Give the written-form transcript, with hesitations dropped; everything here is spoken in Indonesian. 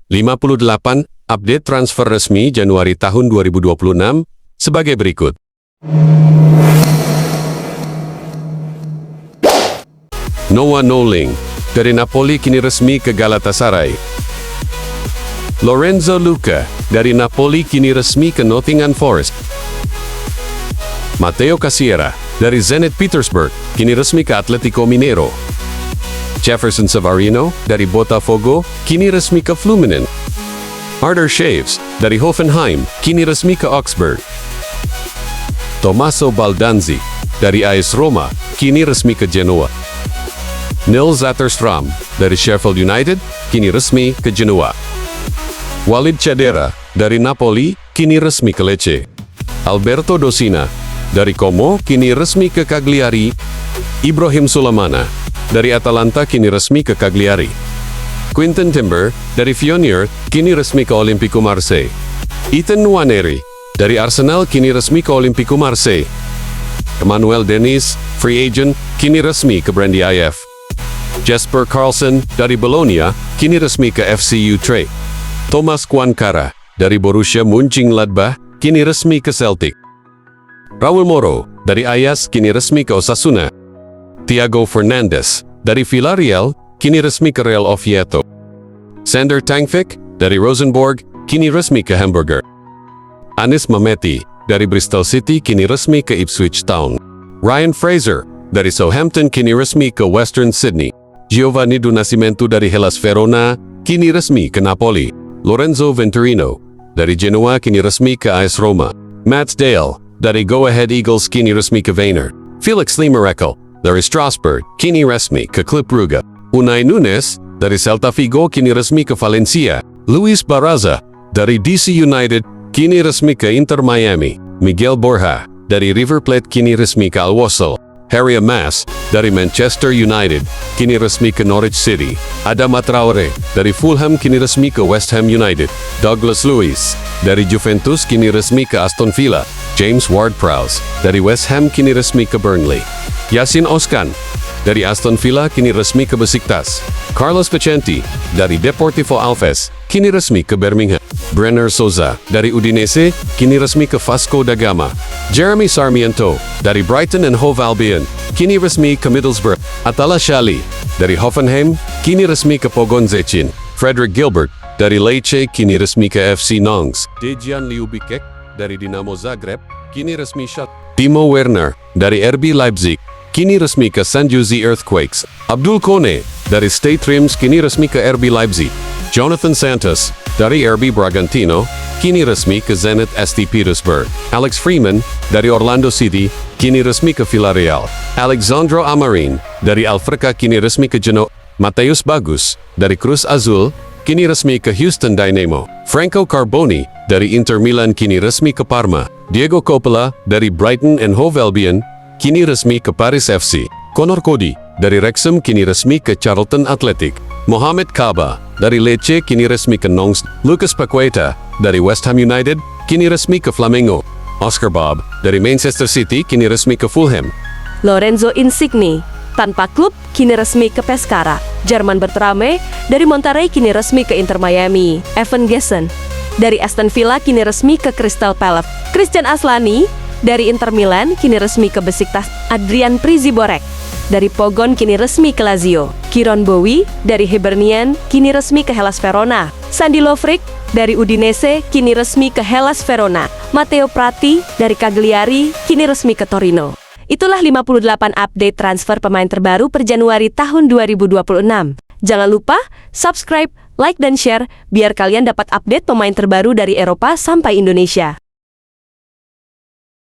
58 update transfer resmi Januari tahun 2026 sebagai berikut. Noah Knowling dari Napoli kini resmi ke Galatasaray. Lorenzo Luca dari Napoli kini resmi ke Nottingham Forest. Matteo Cassiera dari Zenit Petersburg kini resmi ke Atletico Mineiro. Jefferson Savarino dari Botafogo kini resmi ke Fluminense. Arthur Shaves dari Hoffenheim kini resmi ke Augsburg. Tommaso Baldanzi dari AS Roma kini resmi ke Genoa. Nils Zatterstrom dari Sheffield United kini resmi ke Genoa. Walid Chedera dari Napoli kini resmi ke Lecce. Alberto Dosina dari Como kini resmi ke Cagliari. Ibrahim Sulemana dari Atalanta kini resmi ke Cagliari. Quinten Timber dari Fiorentina kini resmi ke Olympique Marseille. Ethan Nwaneri dari Arsenal kini resmi ke Olympique Marseille. Emmanuel Dennis, free agent, kini resmi ke Brandy IF. Jesper Karlsson dari Bologna kini resmi ke FC Utrecht. Thomas Quankara dari Borussia Mönchengladbach kini resmi ke Celtic. Raul Moro dari Ajax kini resmi ke Osasuna. Thiago Fernandes dari Villarreal kini resmi ke Real Oviedo. Sander Tankvik dari Rosenborg kini resmi ke Hamburger. Anis Mameti dari Bristol City kini resmi ke Ipswich Town. Ryan Fraser dari Southampton kini resmi ke Western Sydney. Giovanni Do Nascimento dari Hellas Verona kini resmi ke Napoli. Lorenzo Venturino dari Genoa kini resmi ke AS Roma. Mats Dale dari Go Ahead Eagles kini resmi ke Feyenoord. Felix Limerekel dari Strasbourg kini resmi ke Club Brugge. Unai Nunes dari Celta Vigo kini resmi ke Valencia. Luis Barraza dari DC United kini resmi ke Inter Miami. Miguel Borja dari River Plate kini resmi ke Al-Wassel. Harry Mas dari Manchester United kini resmi ke Norwich City. Adama Traore dari Fulham kini resmi ke West Ham United. Douglas Luiz dari Juventus kini resmi ke Aston Villa. James Ward-Prowse dari West Ham kini resmi ke Burnley. Yasin Oskan dari Aston Villa kini resmi ke Besiktas. Carlos Vicente dari Deportivo Alaves kini resmi ke Birmingham. Brenner Souza dari Udinese kini resmi ke Vasco da Gama. Jeremy Sarmiento dari Brighton and Hove Albion kini resmi ke Middlesbrough. Atala Shali dari Hoffenheim kini resmi ke Pogoń Szczecin. Frederick Gilbert dari Lecce kini resmi ke FC Nantes. Dejan Ljubicic dari Dinamo Zagreb kini resmi shot. Timo Werner dari RB Leipzig kini resmi ke San Jose Earthquakes. Abdul Kone dari Stade Reims kini resmi ke RB Leipzig. Jonathan Santos dari RB Bragantino kini resmi ke Zenit St. Petersburg. Alex Freeman dari Orlando City kini resmi ke Villarreal. Alexandro Amarin dari Alverca kini resmi ke Genoa. Mateus Bagus dari Cruz Azul kini resmi ke Houston Dynamo. Franco Carboni dari Inter Milan kini resmi ke Parma. Diego Coppola dari Brighton and Hove Albion kini resmi ke Paris FC. Conor Cody dari Wrexham kini resmi ke Charlton Athletic. Mohamed Kaba dari Lecce kini resmi ke Nantes. Lucas Paqueta dari West Ham United kini resmi ke Flamengo. Oscar Bob dari Manchester City kini resmi ke Fulham. Lorenzo Insigne tanpa klub kini resmi ke Pescara. Jerman Bertrame dari Monterrey kini resmi ke Inter Miami. Evan Gerson dari Aston Villa kini resmi ke Crystal Palace. Christian Aslani dari Inter Milan kini resmi ke Besiktas. Adrian Priziborek dari Pogoń kini resmi ke Lazio. Kieron Bowie dari Hibernian kini resmi ke Hellas Verona. Sandy Lovric dari Udinese kini resmi ke Hellas Verona. Matteo Prati dari Cagliari kini resmi ke Torino. Itulah 58 update transfer pemain terbaru per Januari tahun 2026. Jangan lupa subscribe, like, dan share biar kalian dapat update pemain terbaru dari Eropa sampai Indonesia.